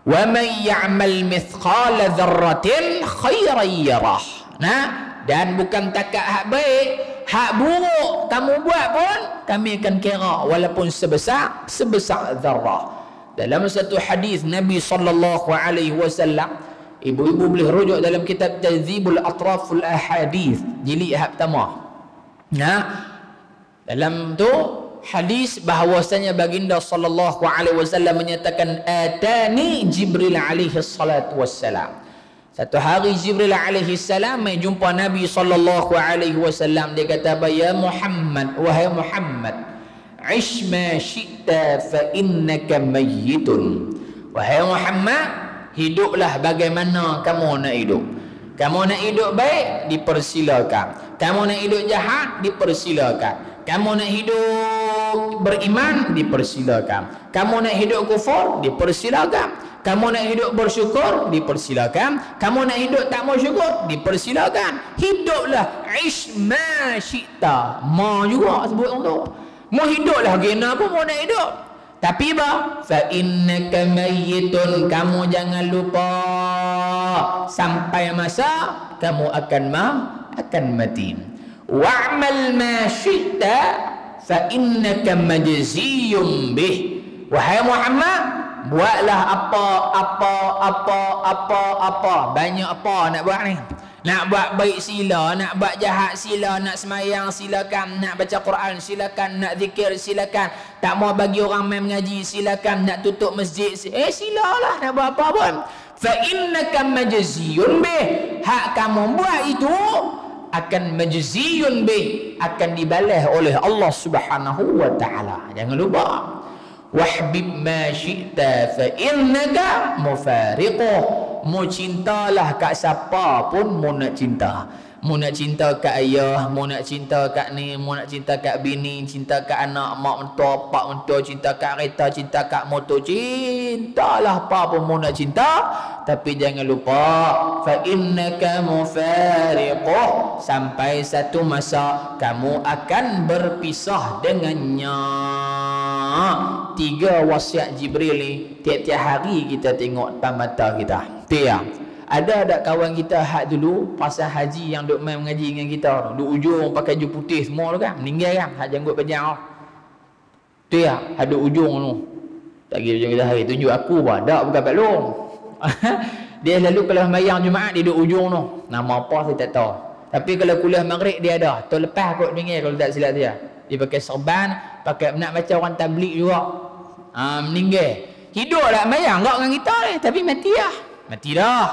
Wa man ya'mal mithqala dzarratin khairan yarah. Dan bukan takat hak baik, hak buruk kamu buat pun kami akan kira walaupun sebesar zarrah. Dalam satu hadis Nabi SAW, ibu-ibu boleh rujuk dalam kitab Tadzibul Atraful Ahadith jilid hak pertama. Dalam tu hadis bahawasanya baginda sallallahu alaihi wasallam menyatakan atani Jibril alaihi salatu wassalam. Satu hari Jibril alaihi salam mai jumpa Nabi sallallahu alaihi wasallam, dia kata, "Ya Muhammad, wahai Muhammad, ish ma syi'ta fa innaka mayyitun." Wahai Muhammad, hiduplah bagaimana kamu nak hidup. Kamu nak hidup baik, dipersilakan. Kamu nak hidup jahat, dipersilakan. Kamu nak hidup beriman, dipersilakan. Kamu nak hidup kufur, dipersilakan. Kamu nak hidup bersyukur, dipersilakan. Kamu nak hidup tak mau syukur, dipersilakan. Hiduplah ish ma syi'ta. Ma juga sebut orang tu. Mau hiduplah gena pun mau nak hidup. Tapi apa? Fa innaka mayyitun. Kamu jangan lupa sampai masa kamu akan mati. Wa'mal ma syi'ta fa innaka majziyun bih. Wahai Muhammad, buatlah apa. Banyak apa nak buat ni. Nak buat baik sila, nak buat jahat sila, nak semayang silakan, nak baca Quran silakan, nak zikir silakan, tak mau bagi orang main mengaji silakan, nak tutup masjid silalah, nak buat apa pun. Fa innaka majziyun bih. Hak kamu buat itu akan majziyun bih, akan dibalas oleh Allah Subhanahu wa taala. Jangan lupa. Wahbib ma syi'ta fa innaka mufariquh. Mu cintalah kat siapa pun mu nak cinta. Mu nak cinta kat ayah, mu nak cinta kat ni, mu nak cinta kat bini, cinta kat anak, mak mentua, pak mentua, cinta kat kereta, cinta kat motor, cintalah apa pun mu nak cinta. Tapi jangan lupa fa innaka mufariquh, sampai satu masa kamu akan berpisah dengannya. 3 wasiat Jibril ni tiap-tiap hari kita tengok depan mata kita. Tiap. Ada tak kawan kita hak dulu pasal haji yang duk main mengaji dengan kita tu, duk ujung pakai baju putih semua tu kan, meninggal kan, hak janggut panjang tu. Tiap ada ujung tu. Tak kira ujung kita hari tunjuk aku bah, dak bukan Pak Long. Dia lalu kalau sembahyang Jumaat dia duk ujung tu. Nama apa saya tak tahu. Tapi kalau kuliah Maghrib dia ada. Tahun lepas kot dengar kalau tak silap dia. Dia pakai serban, pakai nak baca orang tabligh juga. Meninggal. Hidup lah sembahyang enggak dengan kita ni, tapi mati dah. Mati dah.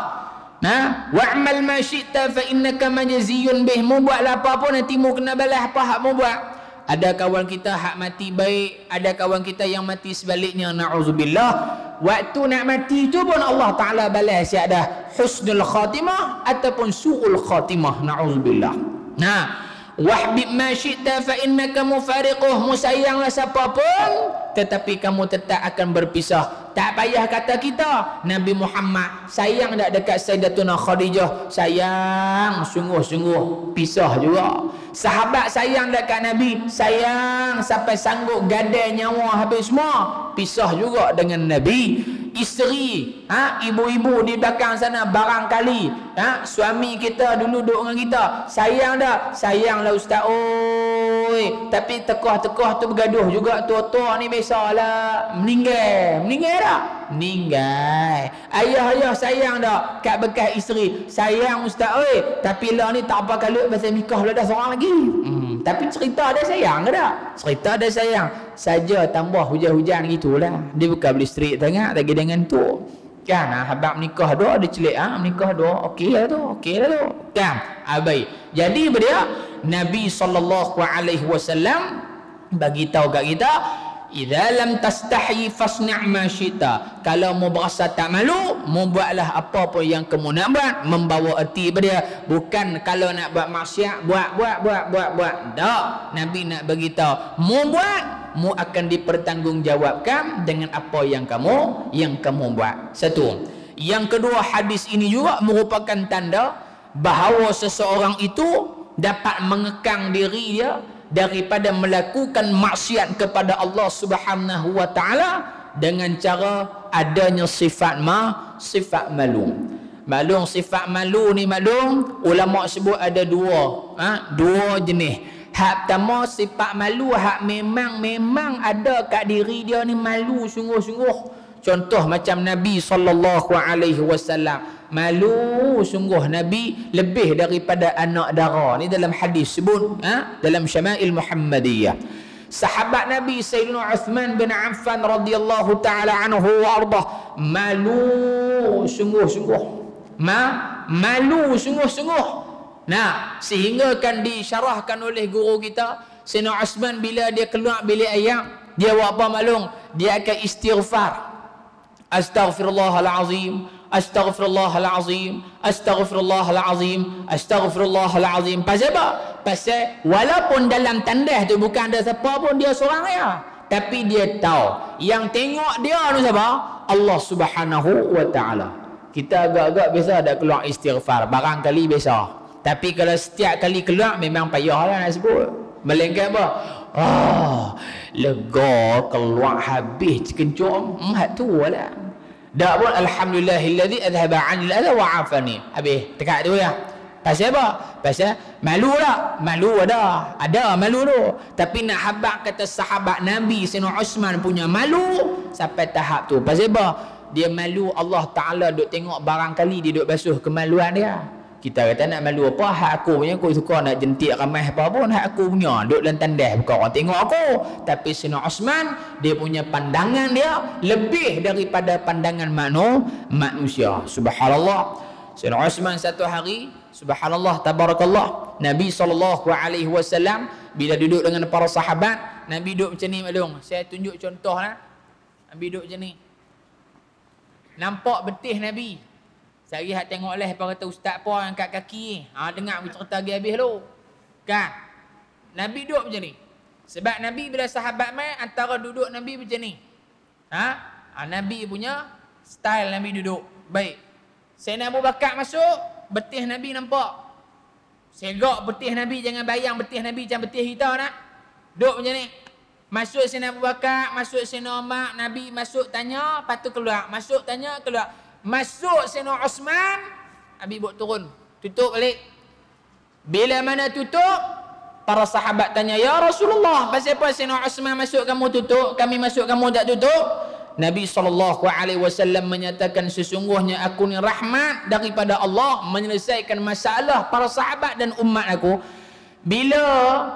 Nah, wa'mal ma syi'ta fa innaka majziyun bih. Mu buatlah apa pun nanti mu kena balas apa hak mu buat. Ada kawan kita hak mati baik, ada kawan kita yang mati sebaliknya, na'udzubillah. Waktu nak mati tu pun Allah Taala balas siap dah husnul khatimah ataupun su'ul khatimah, na'udzubillah. Nah, wahbib ma syi'ta fa innaka mufariquh. Mu sayanglah siapa pun, tetapi kamu tetap akan berpisah. Tak payah kata kita. Nabi Muhammad sayang tak dekat Sayyidatuna Khadijah? Sayang sungguh-sungguh, pisah juga. Sahabat sayang dekat Nabi, sayang sampai sanggup gadai nyawa habis semua, pisah juga dengan Nabi. Isteri, ibu-ibu di belakang sana barangkali suami kita dulu duduk dengan kita, sayang dah, sayanglah ustaz oi, tapi tekah-tekah tu bergaduh juga, tua-tua ni biasalah, meninggal dah, meninggal. Ayah sayang dah kat bekas isteri, sayang ustaz oi, tapi lah ni tak apa kalut pasal nikah lah dah seorang lagi. Tapi cerita dia sayang ke tak? Cerita dia sayang saja, tambah hujan-hujan gitulah. Dia bukan boleh straight sangat lagi dengan tu. Kan habaq menikah dah dia celik menikah dah okeylah tu, kan. Baik. Jadi dia Nabi SAW bagi tahu kat kita, idza lam tastahi fasna' ma syi'ta. Kalau mu berasa tak malu, mu buatlah apa pun yang kamu nak buat, membawa erti pada dia. Bukan kalau nak buat maksiat buat. Tak. Nabi nak bagi tahu, mu buat, mu akan dipertanggungjawabkan dengan apa yang kamu buat. Satu. Yang kedua, hadis ini juga merupakan tanda bahawa seseorang itu dapat mengekang diri dia daripada melakukan maksiat kepada Allah Subhanahu wa taala dengan cara adanya sifat malu. Maklum sifat malu ni ulama sebut ada dua jenis. Hak pertama sifat malu hak memang ada kat diri dia ni, malu sungguh-sungguh. Contoh macam Nabi SAW malu sungguh. Nabi lebih daripada anak dara. Ni dalam hadis sebut dalam Syama'il Muhammadiyah. Sahabat Nabi Sayyidina Uthman bin Affan radhiyallahu taala anhu wa ardah malu sungguh-sungguh. Malu sungguh-sungguh. Nah, sehingga kan disyarahkan oleh guru kita, Sayyidina Uthman bila dia keluar bilik air, dia buat apa malung? Dia akan istighfar. Astaghfirullahalazim, astaghfirullahalazim, astaghfirullahalazim, astaghfirullahalazim. Pasal apa? Pasal walaupun dalam tandas tu bukan ada siapa pun, dia seorang ya, tapi dia tahu yang tengok dia tu siapa? Allah Subhanahu wa taala. Kita agak-agak biasa ada keluar istighfar, barangkali biasa. Tapi kalau setiap kali keluar memang payahlah nak sebut. Melainkan apa? Lega keluar habis kencung, hak tu lah. Dak pun alhamdulillahilladzi adhaba 'anil adha wa 'afani. Habis tekak tu ya. Pasal apa? Pasal malu tak? Malu ada malu tu. Tapi nak habaq kata sahabat Nabi Sayyidina Uthman punya malu sampai tahap tu. Pasal apa? Dia malu Allah Taala duk tengok barangkali dia duk basuh kemaluan dia. Kita kata nak malu apa? Hak aku punya, aku suka nak jentik ramai apa pun, hak aku punya. Duk dalam tandas bukan orang tengok aku. Tapi Sayyidina Uthman, dia punya pandangan dia lebih daripada pandangan manusia. Subhanallah. Sayyidina Uthman satu hari, subhanallah, tabarakallah, Nabi SAW bila duduk dengan para sahabat, Nabi duduk macam ni malung. Saya tunjuk contoh lah. Nabi duduk macam ni. Nampak betih Nabi. Sehari hak tengok lah, apa kata ustaz apa yang kat kaki. Dengar cerita lagi habis tu. Kan? Nabi duduk macam ni. Sebab Nabi bila sahabat mai antara duduk Nabi macam ni. Nabi punya style Nabi duduk. Baik. Sayyidina Abu Bakar masuk, betih Nabi nampak. Segak betih Nabi, jangan bayang betih Nabi macam betih kita nak. Duduk macam ni. Masuk Sayyidina Abu Bakar, masuk Sayyidina Umar, Nabi masuk tanya, lepas tu keluar. Masuk tanya, keluar. Masuk Sayyidina Uthman, Nabi buat turun, tutup balik. Bila mana tutup, para sahabat tanya, ya Rasulullah, pasal apa Sayyidina Uthman masuk kamu tutup, kami masuk kamu tak tutup? Nabi SAW menyatakan, sesungguhnya aku ni rahmat daripada Allah menyelesaikan masalah para sahabat dan umat aku. Bila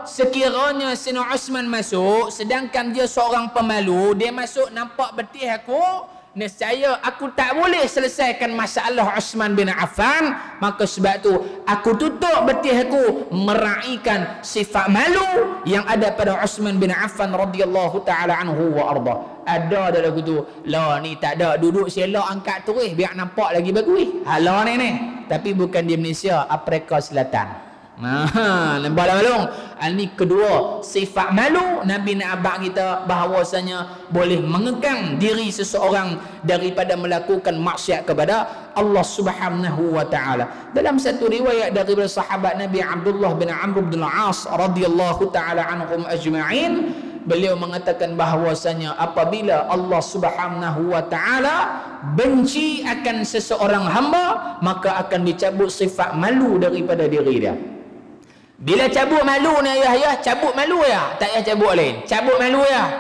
sekiranya Sayyidina Uthman masuk, sedangkan dia seorang pemalu, dia masuk nampak betih aku, nescaya aku tak boleh selesaikan masalah Uthman bin Affan. Maka sebab tu aku tutup betih aku, meraihkan sifat malu yang ada pada Uthman bin Affan radhiyallahu taala anhu wa arda. Ada dalam tu, lah ni tak ada, duduk selok angkat terus biar nampak lagi bagus. Halah ni. Tapi bukan di Malaysia, Afrika Selatan. Nampak malung. Ini kedua sifat malu. Nabi nak abang kita bahawasanya boleh mengekang diri seseorang daripada melakukan maksiat kepada Allah Subhanahu wa taala. Dalam satu riwayat daripada sahabat Nabi Abdullah bin Amr bin Al-As radhiyallahu taala anhum ajma'in, beliau mengatakan bahawasanya apabila Allah Subhanahu wa taala benci akan seseorang hamba, maka akan dicabut sifat malu daripada diri dia. Bila cabut malu ni ayah, cabut malu ya, tak payah cabut lain. Cabut malu ya.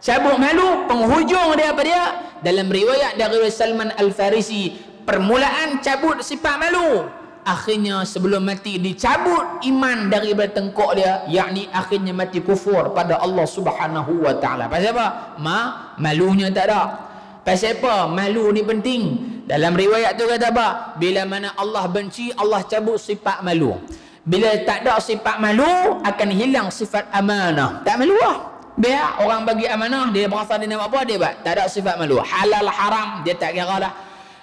Cabut malu, penghujung dia apa dia? Dalam riwayat dari Salman Al-Farisi, permulaan cabut sifat malu, akhirnya sebelum mati dicabut iman daripada tengkok dia, yakni akhirnya mati kufur pada Allah Subhanahu wa taala. Pasal apa? Malunya tak ada. Pasal apa? Malu ni penting. Dalam riwayat tu kata apa? Bila mana Allah benci, Allah cabut sifat malu. Bila tak ada sifat malu, akan hilang sifat amanah. Tak malu lah. Biar orang bagi amanah, dia berasa dia nak buat apa, dia buat. Tak ada sifat malu. Halal haram, dia tak kira lah.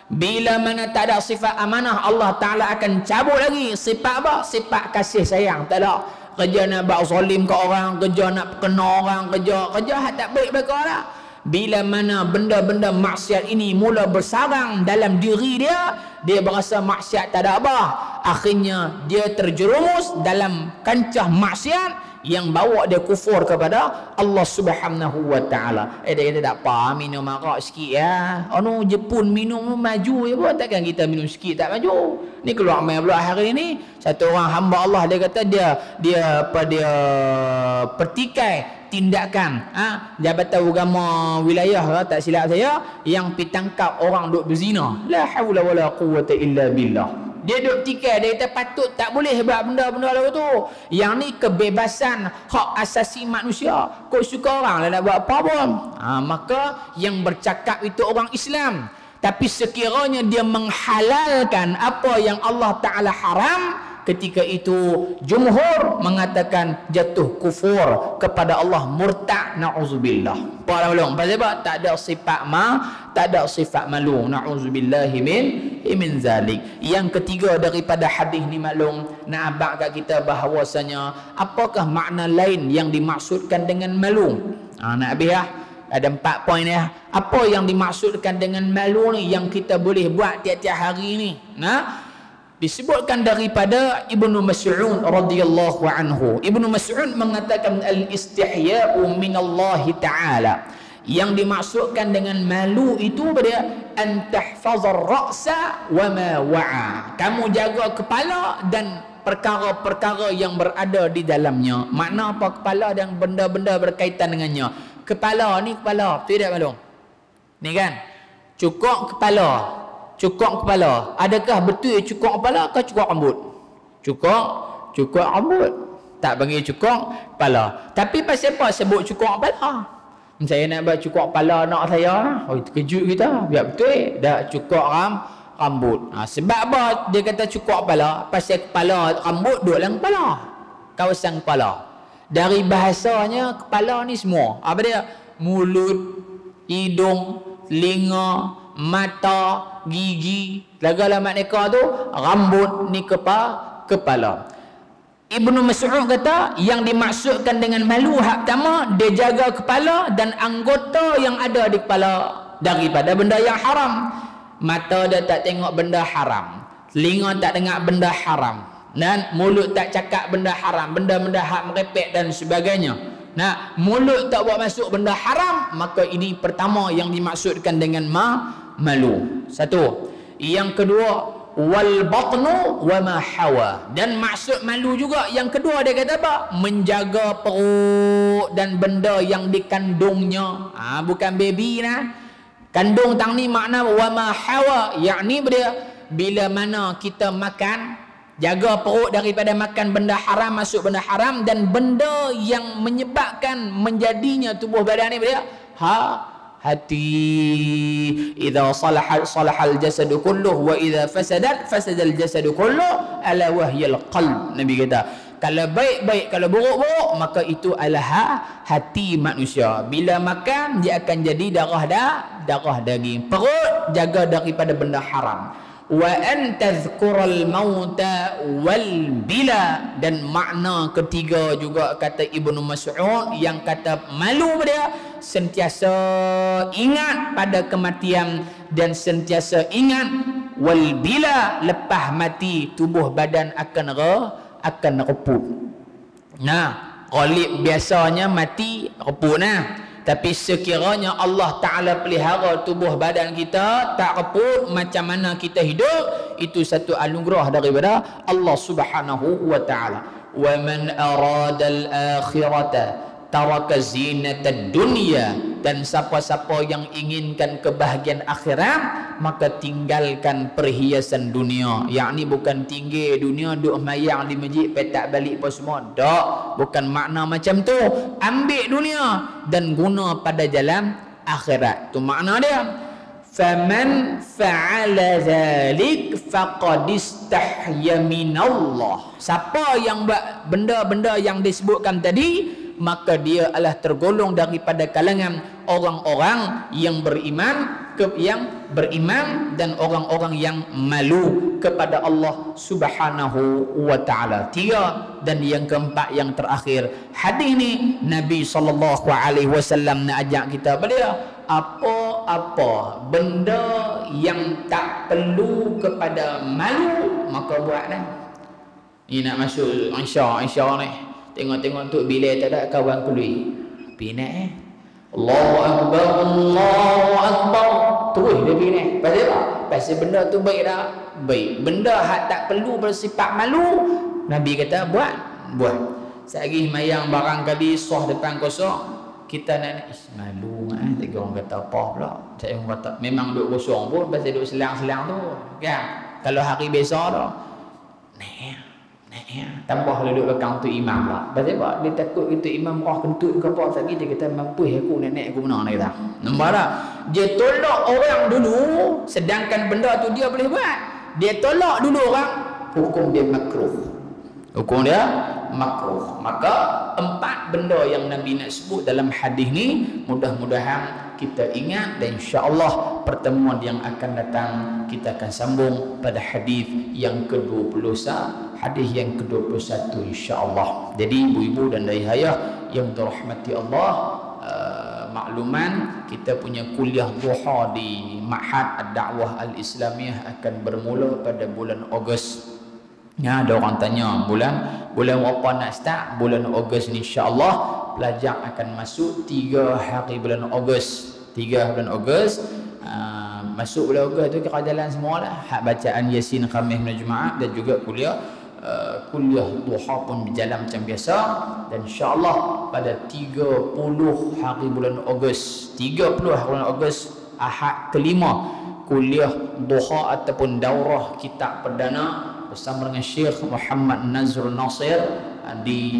Bila mana tak ada sifat amanah, Allah Ta'ala akan cabut lagi. Sifat apa? Sifat kasih sayang. Tak ada. Kerja nak buat zalim ke orang, kerja nak kena orang, kerja tak baik bagi orang. Bila mana benda-benda maksiat ini mula bersarang dalam diri dia, dia berasa maksiat tak ada apa. Akhirnya dia terjerumus dalam kancah maksiat yang bawa dia kufur kepada Allah Subhanahu wa taala. Dia kata tak apa, minum arak sikit ya. Jepun minum maju ya pun, takkan kita minum sikit tak maju. Ni keluar mai pula hari ni, satu orang hamba Allah dia kata dia pertikai tindakan Jabatan Agama Wilayah tak silap saya, yang ditangkap orang duk berzina. La haula wala quwwata illa billah. Dia duk tikai, dia kata patut tak boleh buat benda-benda lalu tu. Yang ni kebebasan hak asasi manusia. Kau suka orang lah nak buat apa pun. Maka yang bercakap itu orang Islam. Tapi sekiranya dia menghalalkan apa yang Allah Ta'ala haram, ketika itu jumhur mengatakan jatuh kufur kepada Allah, murtad, na'udzubillah. Apa belum? Pasal apa? Tak ada sifat tak ada sifat malu. Na'udzubillahi min zalik. Yang ketiga daripada hadis ni maklum, nak abang kat kita bahawasanya apakah makna lain yang dimaksudkan dengan malu. Nak habis lah. Ada 4 poin ya. Apa yang dimaksudkan dengan malu ni yang kita boleh buat tiap-tiap hari ni? Disebutkan daripada Ibnu Mas'ud radhiyallahu anhu. Ibnu Mas'ud mengatakan al-istihya'u minallahi ta'ala. Yang dimaksudkan dengan malu itu pada an tahfazar ra'sa wa ma wa'a. Kamu jaga kepala dan perkara-perkara yang berada di dalamnya. Makna apa kepala dan benda-benda berkaitan dengannya? Kepala ni kepala, betul tak maklum? Ni kan? Cukup kepala. Cukup kepala. Adakah betul cukup kepala atau cukup rambut? Cukup rambut. Tak bagi cukup kepala. Tapi pasal apa sebut cukup kepala? Saya nak buat cukup kepala anak saya. Oh, terkejut kita. Biar betul. Dah cukup rambut. Sebab apa dia kata cukup kepala? Pasal kepala rambut duduk dalam kepala. Kawasan kepala. Dari bahasanya kepala ni semua. Apa dia? Mulut, hidung, telinga, mata, gigi, segala makna tu rambut ni kepala. Ibnu Mas'ud kata yang dimaksudkan dengan malu hak pertama, dia jaga kepala dan anggota yang ada di kepala daripada benda yang haram. Mata dia tak tengok benda haram, telinga tak dengar benda haram, dan mulut tak cakap benda haram, benda-benda hak merepek dan sebagainya. Mulut tak buat masuk benda haram, maka ini pertama yang dimaksudkan dengan malu. Satu. Yang kedua, wal batnu wa ma hawa. Dan maksud malu juga yang kedua dia kata apa? Menjaga perut dan benda yang dikandungnya. Bukan baby nah. Kandung tang ni makna wa ma hawa, yakni bila mana kita makan, jaga perut daripada makan benda haram, masuk benda haram, dan benda yang menyebabkan menjadinya tubuh badan ni hati. Idza salahal jasadu kulluh wa idza fasadal jasadu kulluh ala wahyal qalb. Nabi kata kalau baik-baik, kalau buruk-buruk, maka itu adalah hati manusia. Bila makan dia akan jadi darah daging. Perut jaga daripada benda haram. Wa an tadhkural mauta wal bila. Dan makna ketiga juga kata Ibnu Mas'ud yang kata malu dia sentiasa ingat pada kematian dan sentiasa ingat wal bila, lepas mati tubuh badan akan reput. Ghalib biasanya mati reput Tapi sekiranya Allah Ta'ala pelihara tubuh badan kita tak reput macam mana kita hidup, itu satu anugerah daripada Allah Subhanahu wa Ta'ala. Wa man arada al-akhirata taraka zinatad dunya. Dan siapa-siapa yang inginkan kebahagiaan akhirat, maka tinggalkan perhiasan dunia. Yakni bukan tinggal dunia duk mayang di masjid petak balik apa semua. Tak, bukan makna macam tu. Ambil dunia dan guna pada jalan akhirat. Tu makna dia. Faman fa'ala dhalik faqad istahya minallah. Siapa yang buat benda-benda yang disebutkan tadi, maka dia adalah tergolong daripada kalangan orang-orang yang beriman dan orang-orang yang malu kepada Allah Subhanahu wa Ta'ala. 3. Dan yang keempat, yang terakhir, hadis ni Nabi SAW nak ajak kita pada apa-apa benda yang tak perlu kepada malu, maka buat Ni nak masuk Insya ni. Tengok-tengok untuk bila tak ada kawan kuli. Pinat Allahu Akbar, Allahu Akbar. Terus dia pinat. Pasal apa? Pasal benda tu baik dah. Baik. Benda hak tak perlu bersifat malu, Nabi kata buat. Sehari mayang barangkali soh depan kosong, kita nak malu tiga orang kata apa pula. Saya orang kata memang duk kosong pun pasal duk selang-selang tu. Kan? Kalau hari biasa dah tambah duduk belakang tu imam lah. Pasal apa? Dia takut itu imam roh kentut ke apa lagi, dia kata mampu aku nenek aku benar ni dah. Nampak tak? Dia tolak orang dulu sedangkan benda tu dia boleh buat. Dia tolak dulu orang, hukum dia makruh. Hukum dia makruh. Maka 4 benda yang Nabi nak sebut dalam hadis ni mudah-mudahan kita ingat, dan insya-Allah pertemuan yang akan datang kita akan sambung pada hadis yang ke-20, hadis yang ke-21 insya-Allah. Jadi ibu-ibu dan ayah yang dirahmati Allah, makluman kita punya kuliah duha di Ma'had Ad-Da'wah Al-Islamiyah akan bermula pada bulan Ogos. Ya, ada orang tanya bulan apa nak start? Bulan Ogos ni insya-Allah pelajar akan masuk 3 hari bulan Ogos. 3 bulan Ogos. Masuk bulan Ogos tu kira jalan semualah. Hak bacaan Yasin, Khamis dan Jumaat, dan juga kuliah duha pun berjalan macam biasa. Dan insya-Allah pada 30 hari bulan Ogos, 30 hari bulan Ogos, Ahad kelima, kuliah duha ataupun daurah kitab perdana bersama dengan Syekh Muhammad Nazrul Nasir di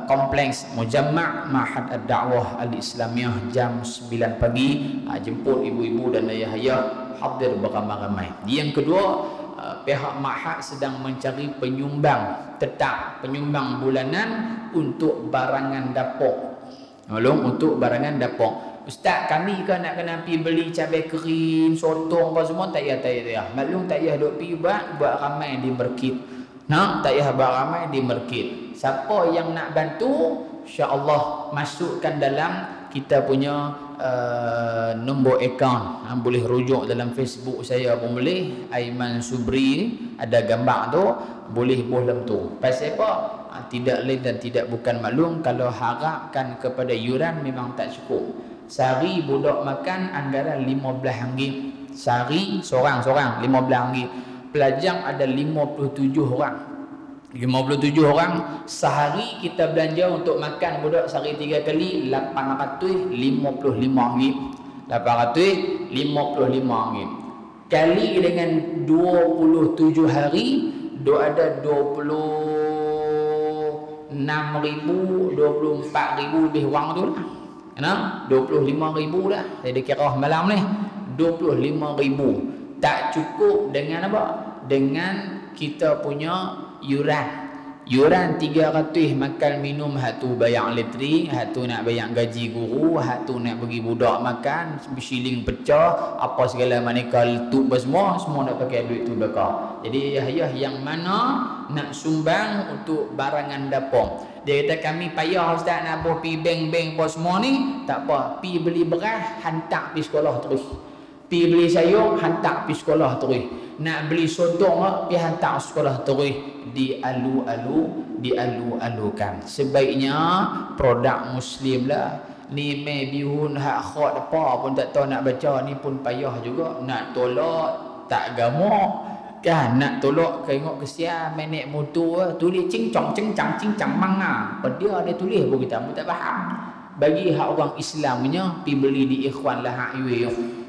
kompleks Mujamma' Ma'had Ad-Da'wah Al-Islamiyah jam 9 pagi. Jemput ibu-ibu dan ayah-ayah hadir beramai-ramai. Yang kedua, pihak Ma'had sedang mencari penyumbang tetap, penyumbang bulanan untuk barangan dapur. Untuk barangan dapur. Ustaz, kami ke nak kena pergi beli cabai kering, sotong apa semua? Tak payah. Maklum tak payah duk pergi buat ramai di Merkit. Tak payah buat ramai di Merkit. Siapa yang nak bantu, insya-Allah masukkan dalam kita punya nombor akaun. Boleh rujuk dalam Facebook saya pun boleh. Aiman Subri ada gambar tu, boleh dalam tu. Pasal apa? Tidak lain dan tidak bukan maklum, kalau harapkan kepada yuran memang tak cukup. Sehari budak makan anggaran RM15. Sehari seorang-seorang RM15. Pelajar ada 57 orang. 57 orang. Sehari kita belanja untuk makan budak sehari 3 kali RM855. RM855. Kali dengan 27 hari, ada 26,000, 24,000 lebih wang tu lah. 25,000 dah. Saya kira malam ni 25,000. Tak cukup dengan apa? Dengan kita punya yuran. Yuran 300 makan minum, hak tu bayar elektrik, hak tu nak bayar gaji guru, hak tu nak bagi budak makan, shilling pecah, apa segala manakala letup semua nak pakai duit tu bakar. Jadi ayah yang mana nak sumbang untuk barangan dapur. Dia kata kami payah ustaz nak pergi bank-bank apa semua ni, tak apa, pi beli beras hantar pergi sekolah terus. Pi beli sayur hantar pergi sekolah terus. Nak beli sotong pi hantar sekolah terus. Dialu-alukan. Sebaiknya produk Muslim lah. Ni mai bihun hak khot apa pun tak tahu nak baca, ni pun payah juga. Nak tolak tak gamuk kan, nak tolak tengok kesian menek motor tulis cincang manga. Dia ada tulis pun kita pun tak faham. Bagi hak orang Islamnya pi beli di Ikhwan lah hak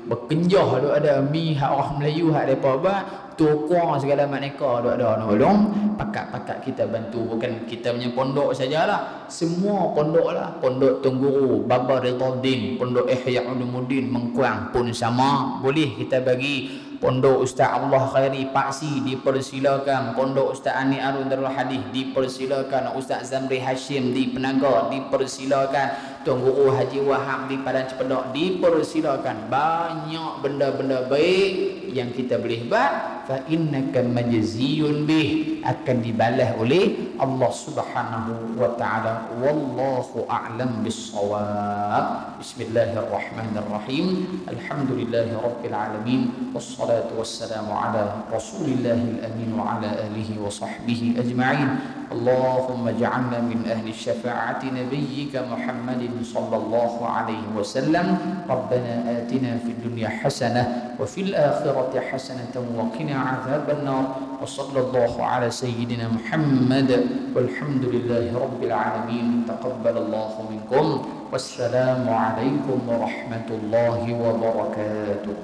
berkenjah ada mi hak orang Melayu hak depa buat toko segala macam ada nolong pakat kita bantu. Bukan kita punya pondok sajalah, semua pondok lah, pondok Tungguru, Baba Ridaldin, pondok Ihya Ulumuddin Mengkuang pun sama, boleh kita bagi. Pondok Ustaz Allah Khairi Paksi dipersilakan, pondok Ustaz Ani Arun Darul Hadis dipersilakan, Ustaz Zamri Hashim di Penaga dipersilakan, Tuan Guru Haji Wahab di Padang Cepedak dipersilakan. Banyak benda-benda baik yang kita boleh buat. Fa innaka majziyun bih, akan dibalas oleh Allah Subhanahu wa taala. Wallahu a'lam bis-shawab. Bismillahirrahmanirrahim. Alhamdulillahirabbil alamin. Wassalatu wassalamu ala Rasulillahil amin wa ala alihi wa sahbihi ajma'in. اللهم اجعلنا من أهل الشفاعة نبيك محمد صلى الله عليه وسلم. ربنا آتنا في الدنيا حسنة وفي الآخرة حسنة وقنا عذاب النار. وصلى الله على سيدنا محمد والحمد لله رب العالمين. تقبل الله منكم والسلام عليكم ورحمة الله وبركاته.